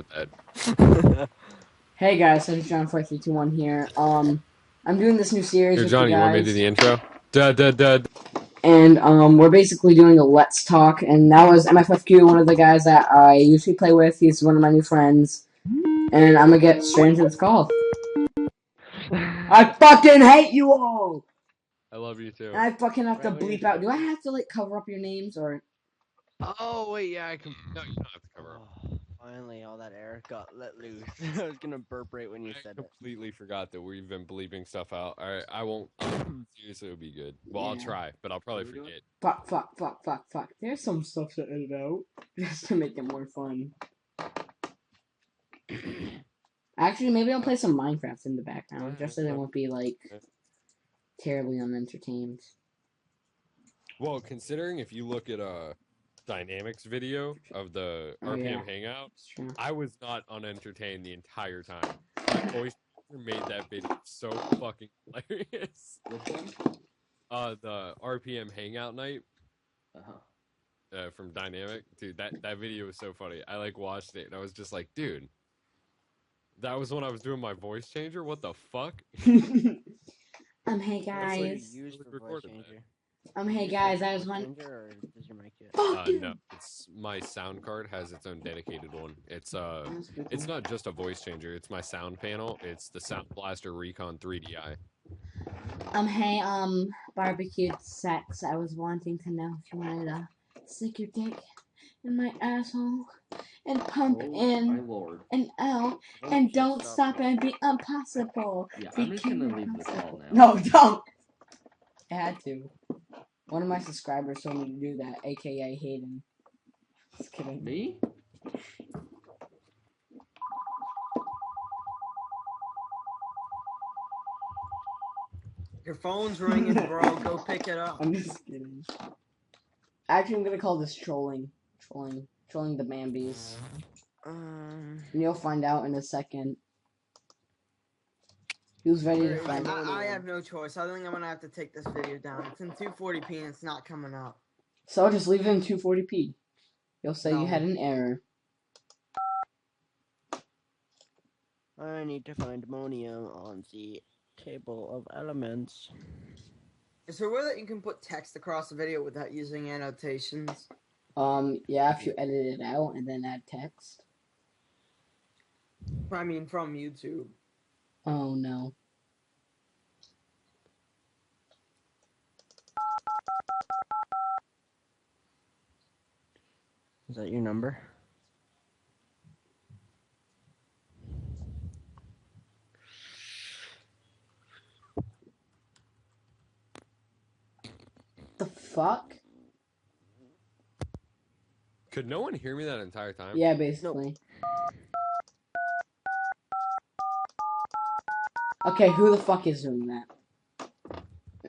said that. Hey guys, this is John4321 here. I'm doing this new series Here, with you Johnny, you want me to do guys, the intro? Duh, duh, duh. and we're basically doing a Let's Talk, and that was MFFQ, one of the guys that I usually play with. He's one of my new friends, and I'm gonna get straight into this call. I fucking hate you all! I love you too. And I fucking have to Right, what bleep you're out. Do I saying? have to, like, cover up your names, or... Oh, wait, yeah, I can. No, you don't have to cover up. Oh, finally, all that air got let loose. I was gonna burp right when you I said it. completely forgot that we've been bleeping stuff out. Alright, I won't. Seriously, it'll be good. Well, I'll Yeah. try, but I'll probably What are we forget. Fuck. There's some stuff to edit out, just to make it more fun. Actually, maybe I'll play some Minecraft in the background, just so they won't be, like, terribly unentertained. Well, considering if you look at Dynamics video of the RPM Hangout, True. I was not unentertained the entire time. My voice made that video so fucking hilarious. Which one? The RPM Hangout night Uh-huh. from Dynamic, dude. That video was so funny. I like watched it and I was just like, dude, that was when I was doing my voice changer. What the fuck? Hey guys. Use for voice changer. Hey guys, I was Voice wondering. changer, or does your mic do it? Fuck you. No, it's my sound card has its own dedicated one. It's That's pretty it's cool. not just a voice changer. It's my sound panel. It's the Sound Blaster Recon 3DI. Hey, barbecued sex. I was wanting to know if you wanted to stick your dick in my asshole and pump My in lord. and out Oh, and shit, don't stop now. and be impossible. Yeah, I'm just gonna leave the call now. No, don't. I had to. One of my subscribers told me to do that, aka Hayden. Just kidding. Me? Your phone's ringing, bro. Go pick it up. I'm just kidding. Actually, I'm gonna call this trolling. Trolling the Bambies. And you'll find out in a second. Who's ready to find out? I have no choice. I think I'm gonna have to take this video down. It's in 240p and it's not coming up. So I'll just leave it in 240p. You'll say No. you had an error. I need to find ammonium on the table of elements. Is there a way that you can put text across the video without using annotations? Yeah, if you edit it out and then add text. I mean, from YouTube. Oh no. Is that your number? The fuck? Could no one hear me that entire time? Yeah, basically. Okay, who the fuck is doing that?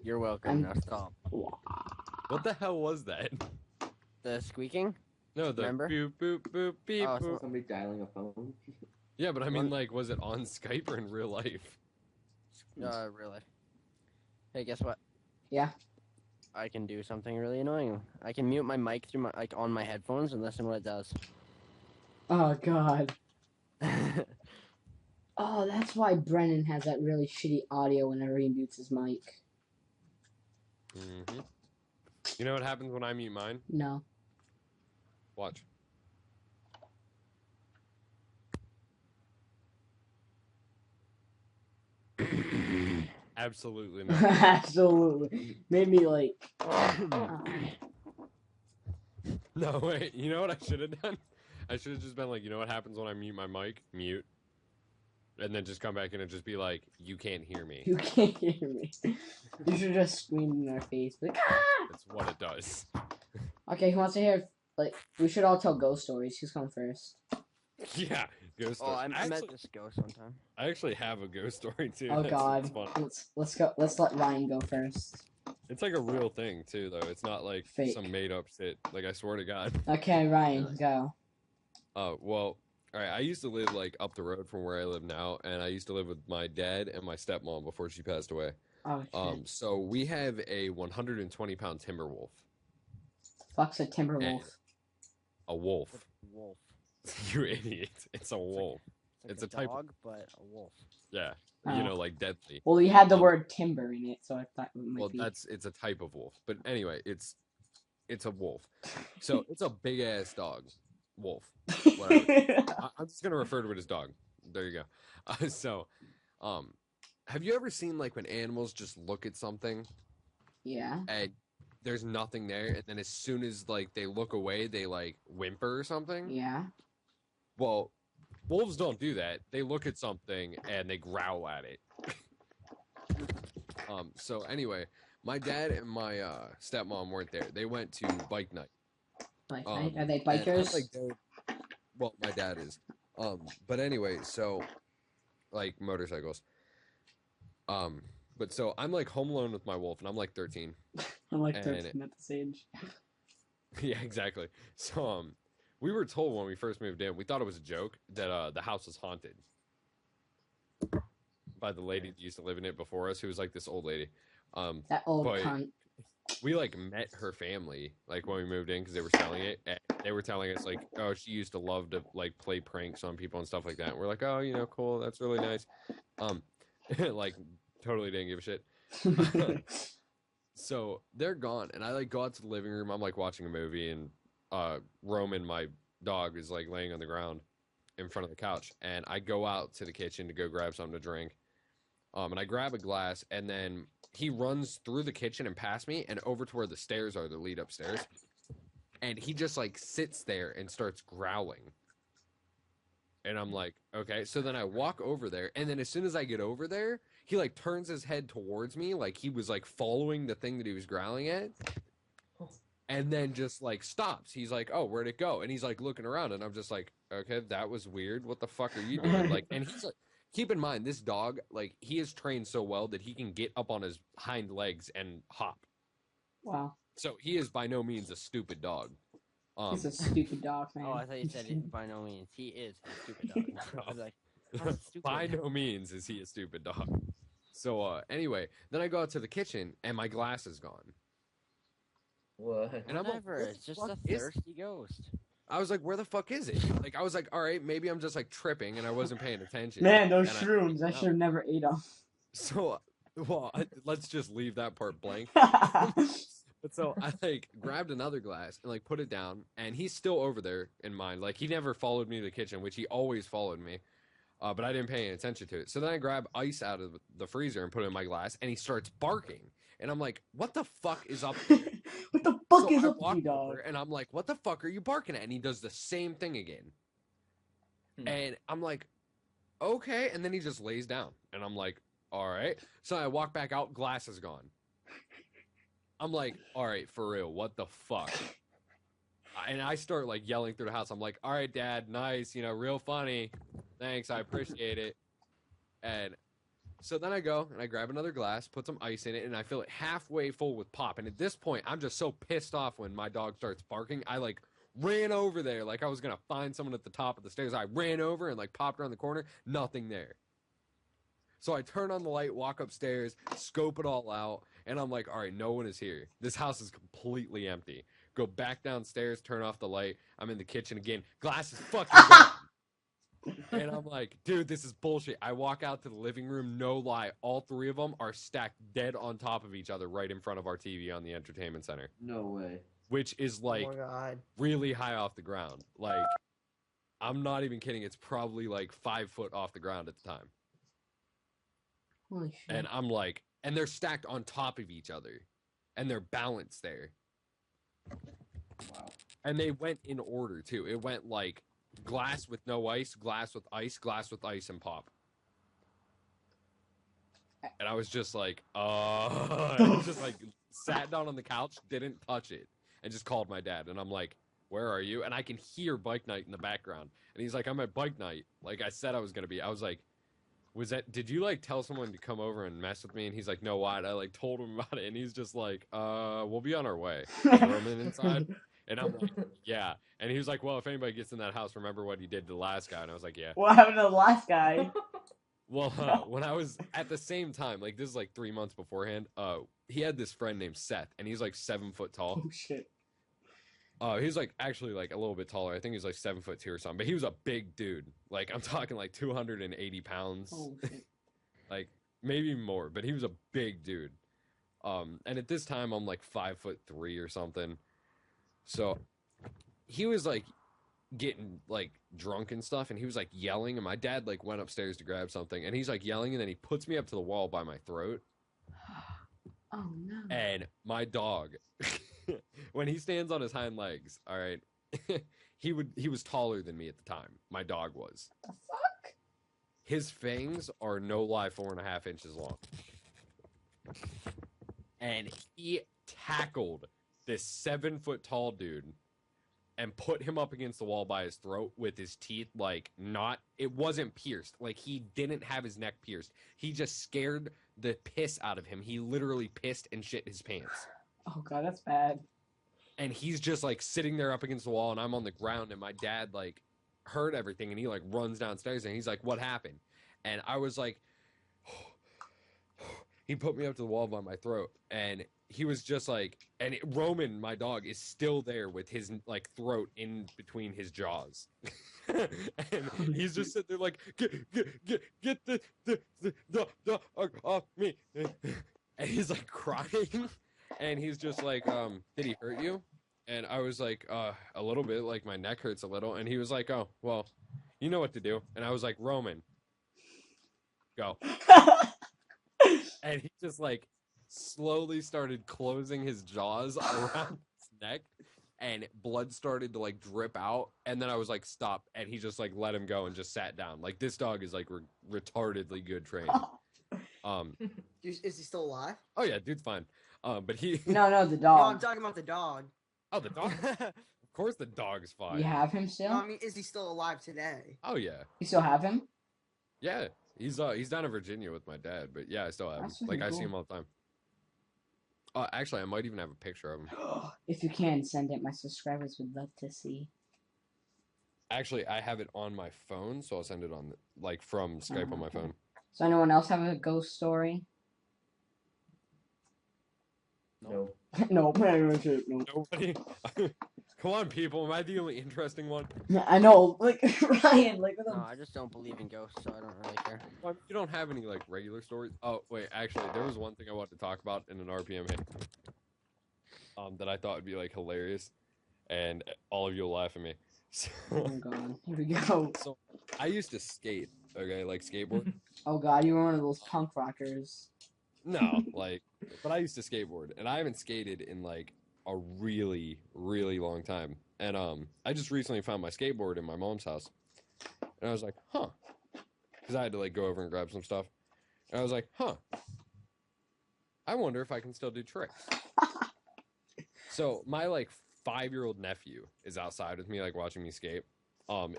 You're welcome. Now stop. What the hell was that? The squeaking? No, the Remember? boop boop boop beep Oh, boop. Somebody dialing a phone? Yeah, but I mean, like, was it on Skype or in real life? Really. Hey, guess what? Yeah. I can do something really annoying. I can mute my mic through my on my headphones and listen to what it does. Oh god. Oh, that's why Brennan has that really shitty audio whenever he mutes his mic. Mm-hmm. You know what happens when I mute mine? No. Watch. Absolutely not. Absolutely. Made me like. No, wait. You know what I should have done? I should have just been like, you know what happens when I mute my mic? Mute. And then just come back in and just be like, you can't hear me. You can't hear me. You should just scream in our face. Like, ah! That's what it does. Okay, who wants to hear? Like, we should all tell ghost stories. Who's coming first? Yeah, ghost story. Oh, I met this ghost one time. I actually have a ghost story too. Oh That's god. fun. Let's go. Let's let Ryan go first. It's like a real thing too, though. It's not like Fake. some made up shit. Like I swear to God. Okay, Ryan, go. Well, all right. I used to live like up the road from where I live now, and I used to live with my dad and my stepmom before she passed away. Oh shit. So we have a 120-pound timber wolf. Fuck's a timber wolf. A wolf. Wolf. You idiot. It's a wolf. It's It's a type of- dog, but a wolf. Yeah. Oh. You know, like deadly. Well, you had the word timber in it, so I thought it might Well, be. it's a type of wolf. But anyway, it's a wolf. So it's a big ass dog. Wolf. Whatever. I'm just gonna refer to it as dog. There you go. Have you ever seen like when animals just look at something Yeah. and there's nothing there, and then as soon as like they look away, they like whimper or something? Yeah. Well, wolves don't do that. They look at something and they growl at it. So anyway, my dad and my stepmom weren't there. They went to bike night. Like, are they And I'm bikers? like, well, my dad is. But anyway, so like motorcycles. But so I'm like home alone with my wolf, and I'm like 13. I'm like and- 13 at this age. Yeah, exactly. So we were told when we first moved in, we thought it was a joke that the house was haunted by the lady that used to live in it before us, who was like this old lady. That old but cunt. we like met her family like when we moved in because they were selling it. And they were telling us like, oh, she used to love to like play pranks on people and stuff like that. And we're like, oh, you know, cool, that's really nice. Like totally didn't give a shit. So they're gone, and I like go out to the living room. I'm like watching a movie, and Roman, my dog, is like laying on the ground in front of the couch, and I go out to the kitchen to go grab something to drink. And I grab a glass, and then he runs through the kitchen and past me and over to where the stairs are that lead upstairs. And he just like sits there and starts growling. And I'm like, okay. So then I walk over there, and then as soon as I get over there, he like turns his head towards me like he was like following the thing that he was growling at. And then just like stops. He's like, oh, where'd it go? And he's like looking around, and I'm just like, okay, that was weird. What the fuck are you doing? Like, and he's like, keep in mind, this dog, like, he is trained so well that he can get up on his hind legs and hop. Wow. So he is by no means a stupid dog. He's a stupid dog, man. Oh, I thought you said it by no means. He is a stupid dog. I was like, that's stupid. By no means is he a stupid dog. So anyway, then I go out to the kitchen and my glass is gone. What? And I'm like, Whatever, "Where it's the just fuck a is-" thirsty ghost. I was like, where the fuck is it? Like, I was like, all right, maybe I'm just like tripping and I wasn't paying attention. Man, those And shrooms, I should have never ate them. So, well, let's just leave that part blank. Wow. But so I like grabbed another glass and like put it down, and he's still over there in mine. Like he never followed me to the kitchen, which he always followed me, but I didn't pay any attention to it. So then I grab ice out of the freezer and put it in my glass, and he starts barking, and I'm like, "What the fuck is up?" What the fuck So is I up with walk you, dog? over, and I'm like, "What the fuck are you barking at?" And he does the same thing again, and I'm like, "Okay," and then he just lays down, and I'm like, "All right." So I walk back out, glass is gone. I'm like, all right, for real, what the fuck? And I start like yelling through the house. I'm like, all right, Dad, nice, you know, real funny. Thanks, I appreciate it. And so then I go and I grab another glass, put some ice in it, and I fill it halfway full with pop. And at this point, I'm just so pissed off when my dog starts barking. I like ran over there like I was going to find someone at the top of the stairs. I ran over and like popped around the corner, nothing there. So I turn on the light, walk upstairs, scope it all out, and I'm like, all right, no one is here. This house is completely empty. Go back downstairs, turn off the light. I'm in the kitchen again. Glass is fucking gone. And I'm like, dude, this is bullshit. I walk out to the living room, no lie. All three of them are stacked dead on top of each other right in front of our TV on the entertainment center. No way. Which is like Oh my god. really high off the ground. Like, I'm not even kidding. It's probably like 5 foot off the ground at the time. Holy shit. And I'm like, and they're stacked on top of each other. And they're balanced there. Wow. And they went in order, too. It went like glass with no ice, glass with ice, and pop. And I was just like, I was just like, sat down on the couch, didn't touch it, and just called my dad. And I'm like, where are you? And I can hear bike night in the background. And he's like, I'm at bike night. Like I said I was going to be. I was like, did you like tell someone to come over and mess with me? And he's like, no, why? I like told him about it. And he's just like, we'll be on our way. Roman inside. And I'm like, yeah. And he was like, well, if anybody gets in that house, remember what he did to the last guy. And I was like, yeah. What happened to the last guy? Well, when I was at the same time, like this is like 3 months beforehand, he had this friend named Seth, and he's like 7 foot tall. Oh shit. He was like actually like a little bit taller. I think he was like 7'2" or something. But he was a big dude. Like I'm talking like 280 pounds, Oh shit. like maybe more. But he was a big dude. And at this time I'm like 5'3" or something. So he was like getting like drunk and stuff, and he was like yelling. And my dad like went upstairs to grab something, and he's like yelling, and then he puts me up to the wall by my throat. Oh no. And my dog, when he stands on his hind legs, all right, he was taller than me at the time. My dog was. The fuck? His fangs are no lie 4.5 inches long. And he tackled this 7-foot tall dude and put him up against the wall by his throat with his teeth, like it wasn't pierced. Like he didn't have his neck pierced. He just scared the piss out of him. He literally pissed and shit his pants. Oh god, that's bad. And he's just like sitting there up against the wall, and I'm on the ground, and my dad like heard everything, and he like runs downstairs, and he's like, "What happened?" And I was like, he put me up to the wall by my throat, and he was just like, and Roman, my dog, is still there with his like throat in between his jaws, and he's just sitting there like, get the dog off me, and he's like crying, and he's just like, did he hurt you? And I was like, a little bit, like my neck hurts a little, and he was like, oh well, you know what to do, and I was like, Roman, go. And he just like slowly started closing his jaws around his neck, and blood started to like drip out. And then I was like, stop. And he just like let him go and just sat down. Like this dog is like retardedly good trained. Is he still alive? Oh yeah, dude's fine. But he No, the No, I'm dog. talking about the dog. oh the dog. Of course the dog's fine. You have him No, still? I mean, is he still alive today? Oh yeah. You still have him? Yeah. He's down in Virginia with my dad, but yeah, I still have him. That's really Like I see cool. him all the time. Actually, I might even have a picture of him. If you can, send it. My subscribers would love to see. Actually, I have it on my phone, so I'll send it on like from Skype on my okay. phone. So anyone else have a ghost story? No. No. No. Nobody. Come on, people. Am I the only interesting one? I know, like Ryan, like what the No, I just don't believe in ghosts, so I don't really care. Well, you don't have any like regular stories. Oh wait, actually, there was one thing I wanted to talk about in an RPM hit, that I thought would be like hilarious, and all of you will laugh at me. So, Oh god, here we go. so I used to skate. Okay, like skateboard. Oh god, you were one of those punk rockers. No, like, but I used to skateboard, and I haven't skated in like a really, really long time. And I just recently found my skateboard in my mom's house, and I was like, huh, because I had to like go over and grab some stuff, and I was like, huh, I wonder if I can still do tricks. So my like 5-year-old nephew is outside with me, like watching me skate,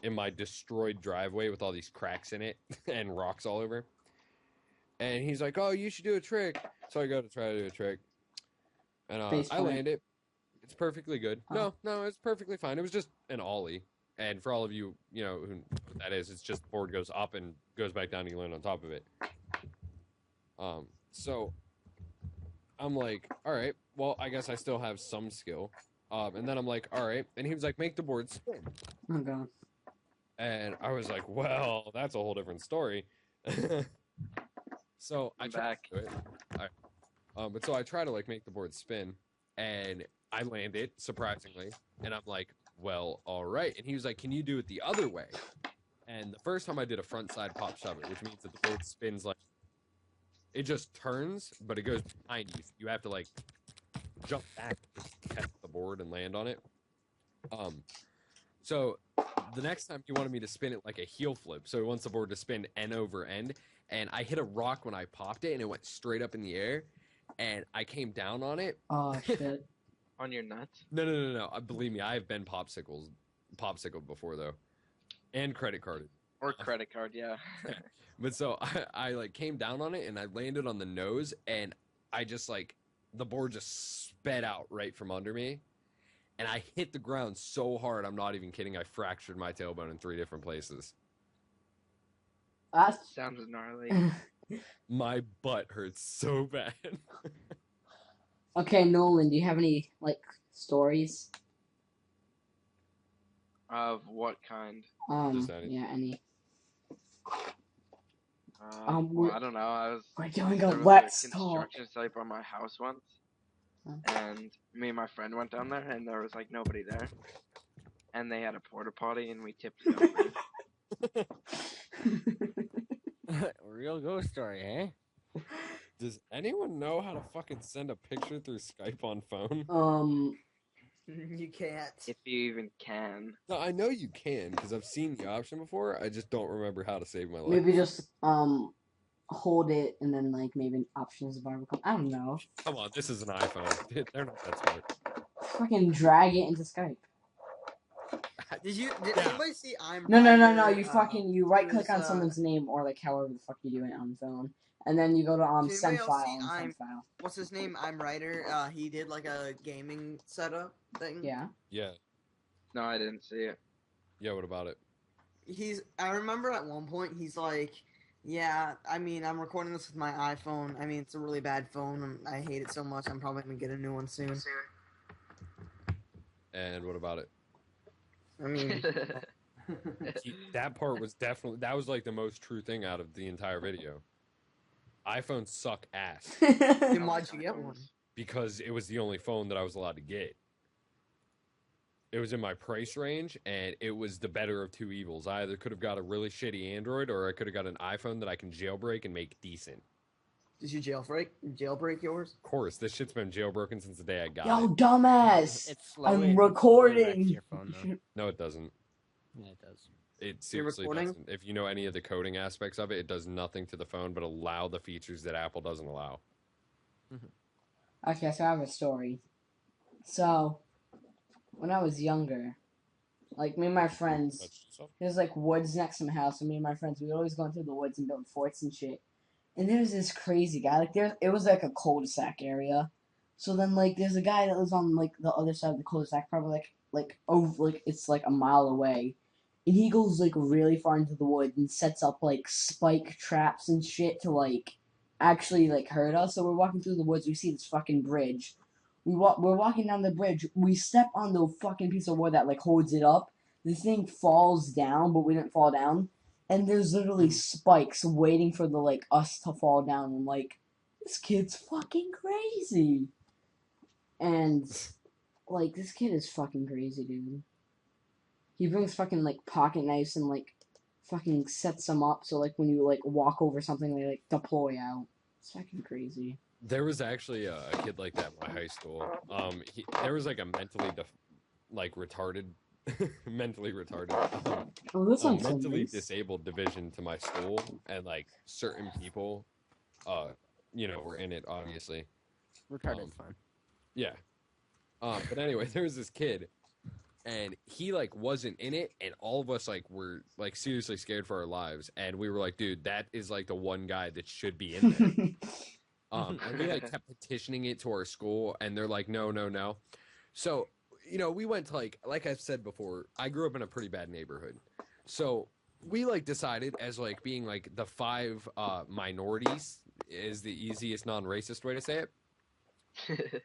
in my destroyed driveway with all these cracks in it and rocks all over. And he's like, oh, you should do a trick. So I go to try to do a trick. And I land it. It's perfectly good. Oh. No, it's perfectly fine. It was just an ollie. And for all of you, you know, who what that is, it's just the board goes up and goes back down and you land on top of it. So I'm like, all right, well, I guess I still have some skill. And then I'm like, all right. And he was like, make the board spin. Oh god. And I was like, well, that's a whole different story. So I tried to do it. But so I try to like make the board spin, and I land it surprisingly, and I'm like, well, all right. And he was like, can you do it the other way? And the first time I did a front side pop shove it, which means that the board spins like it just turns, but it goes behind you. You have to like jump back to catch the board and land on it. So the next time he wanted me to spin it like a heel flip, so he wants the board to spin end over end. And I hit a rock when I popped it, and it went straight up in the air, and I came down on it. Oh shit. On your nuts? No. Believe me, I have been popsicled before though, and credit carded. Or credit card, yeah. But so I like came down on it, and I landed on the nose, and I just like the board just sped out right from under me, and I hit the ground so hard. I'm not even kidding. I fractured my tailbone in 3 different places. That's Sounds gnarly. My butt hurts so bad. okay, Nolan, do you have any like stories? Of what kind? Just any. Yeah, any. Well, We're, I don't know. we're doing a There was a let's talk. construction site by my house once, and me and my friend went down there, and there was like nobody there, and they had a porta potty, and we tipped it over. Real ghost story, eh? Does anyone know how to fucking send a picture through Skype on phone? You can't. If you even can. No, I know you can because I've seen the option before. I just don't remember how to save my life. Maybe just hold it and then like maybe options bar will come. I don't know. Come on, this is an iPhone. They're not that smart. Fucking drag it into Skype. Did anybody see I'm No. Writer, You right click his, on someone's name or like however the fuck you do it on the phone, and then you go to Did send anybody else file see and send file. What's his name? I'm Writer. He did like a gaming setup thing. Yeah. Yeah. No, I didn't see it. Yeah, what about it? I remember at one point he's like, yeah, I mean, I'm recording this with my iPhone. I mean, it's a really bad phone, and I hate it so much. I'm probably gonna get a new one soon. And what about it? I mean, That part was that was like the most true thing out of the entire video. iPhones suck ass then why'd you get one? because it was the only phone that I was allowed to get. It was in my price range, and it was the better of two evils. I either could have got a really shitty Android, or I could have got an iPhone that I can jailbreak and make decent. Did you jailbreak yours? Of course, this shit's been jailbroken since the day I got Yo, it. dumbass! It's slowly, I'm it slowly recording. wrecks your phone, though. No, it doesn't. Yeah, it does. It seriously recording? doesn't. If you know any of the coding aspects of it, it does nothing to the phone but allow the features that Apple doesn't allow. Okay, so I have a story. So, when I was younger, like me and my friends, there's like woods next to my house, and me and my friends, we would always go into the woods and build forts and shit. And there's this crazy guy, like it was like a cul-de-sac area. So then like there's a guy that lives on like the other side of the cul-de-sac, probably like over like it's like a mile away. And he goes like really far into the woods and sets up like spike traps and shit to like actually like hurt us. So we're walking through the woods, we see this fucking bridge. We're walking down the bridge. We step on the fucking piece of wood that like holds it up. The thing falls down, but we didn't fall down. And there's literally spikes waiting for the like us to fall down. I'm like, this kid's fucking crazy. And like this kid is fucking crazy, dude. He brings fucking like pocket knives and like fucking sets them up so like when you like walk over something they like deploy out. It's fucking crazy. There was actually a kid like that in my high school. There was like a mentally retarded, mentally retarded, Oh, that sounds so mentally nice. disabled division to my school, and like certain people, were in it obviously. Retarded's fine. Yeah. But anyway, there was this kid, and he like wasn't in it, and all of us like were like seriously scared for our lives, and we were like, dude, that is like the one guy that should be in there. And we like kept petitioning it to our school, and they're like, no. So, we went to like I've said before, I grew up in a pretty bad neighborhood. So we like decided as like being like the 5 minorities is the easiest non-racist way to say it.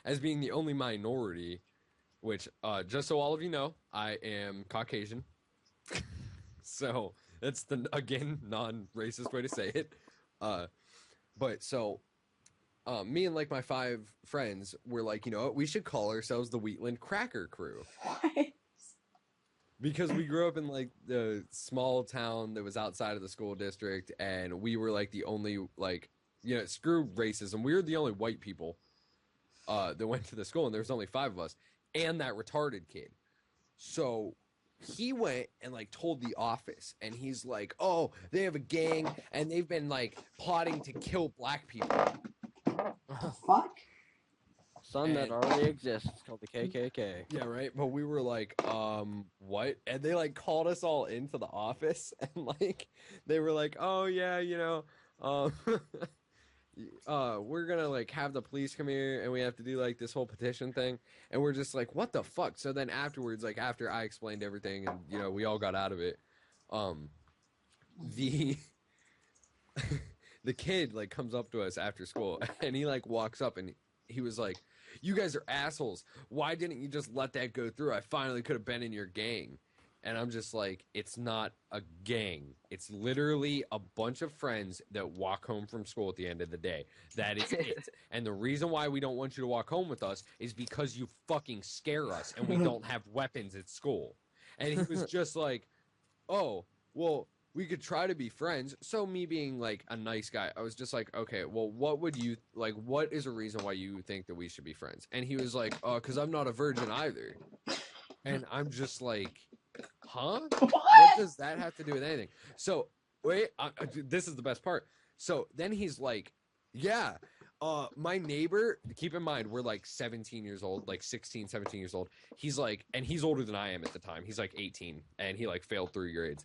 As being the only minority, which just so all of you know, I am Caucasian. So that's the again non-racist way to say it. But so me and like my 5 friends were like, you know what, we should call ourselves the Wheatland Cracker Crew. What? Because we grew up in like the small town that was outside of the school district, and we were like the only like, screw racism. We were the only white people that went to the school, and there was only 5 of us, and that retarded kid. So he went and like told the office, and he's like, oh, they have a gang, and they've been like plotting to kill black people. The fuck? Son that already exists. It's called the KKK. Yeah, right. But we were like, what? And they like called us all into the office, and like they were like, oh yeah, we're gonna like have the police come here, and we have to do like this whole petition thing. And we're just like, what the fuck? So then afterwards, like after I explained everything, and we all got out of it, the the kid like comes up to us after school, and he like walks up, and he was like, you guys are assholes. Why didn't you just let that go through? I finally could have been in your gang. And I'm just like, it's not a gang. It's literally a bunch of friends that walk home from school at the end of the day. That is it. And the reason why we don't want you to walk home with us is because you fucking scare us and we don't have weapons at school. And he was just like, oh, well, we could try to be friends. So me being like a nice guy, I was just like, okay, well, what would you, like, what is a reason why you think that we should be friends? And he was like, oh, because I'm not a virgin either. And I'm just like, huh? What does that have to do with anything? So, wait, this is the best part. So then he's like, yeah, my neighbor, keep in mind, we're like 17 years old, like 16, 17 years old. He's like, and he's older than I am at the time. He's like 18, and he like failed 3 grades.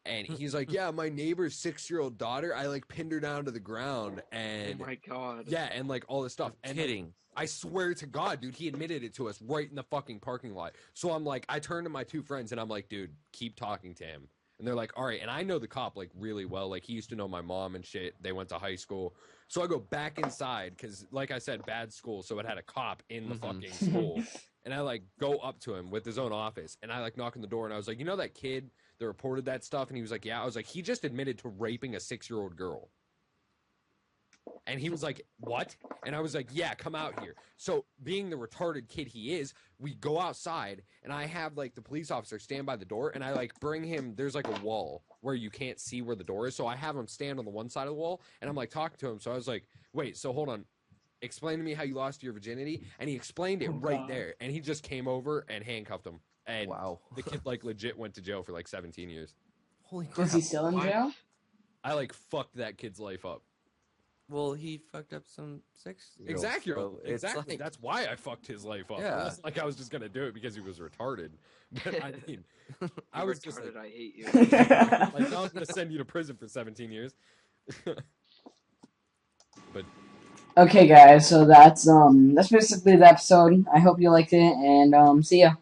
And he's like, yeah, my neighbor's 6-year-old daughter, I like pinned her down to the ground. And Oh my god. yeah, and like all this stuff. And Kidding. I swear to God, dude, he admitted it to us right in the fucking parking lot. So I'm like, I turned to my 2 friends and I'm like, dude, keep talking to him. And they're like, all right. And I know the cop like really well. Like he used to know my mom and shit. They went to high school. So I go back inside because, like I said, bad school. So it had a cop in the fucking school. And I like go up to him with his own office. And I like knock on the door and I was like, you know that kid that reported that stuff? And he was like, yeah. I was like, he just admitted to raping a 6-year-old girl. And he was like, what? And I was like, yeah, come out here. So being the retarded kid he is, we go outside and I have like the police officer stand by the door and I like bring him, there's like a wall where you can't see where the door is. So I have him stand on the one side of the wall and I'm like talking to him. So I was like, wait, so hold on. Explain to me how you lost your virginity. And he explained it right there. And he just came over and handcuffed him. And Wow. the kid like legit went to jail for like 17 years. Holy crap. Is he still in jail? I like fucked that kid's life up. Well, he fucked up some 6. Exactly. So it's exactly. like- That's why I fucked his life up. Yeah. It wasn't like I was just gonna do it because he was retarded. But I mean, I You was just retarded, like, I hate you. like, I was gonna send you to prison for 17 years. But Okay, guys. So that's basically the episode. I hope you liked it, and see ya.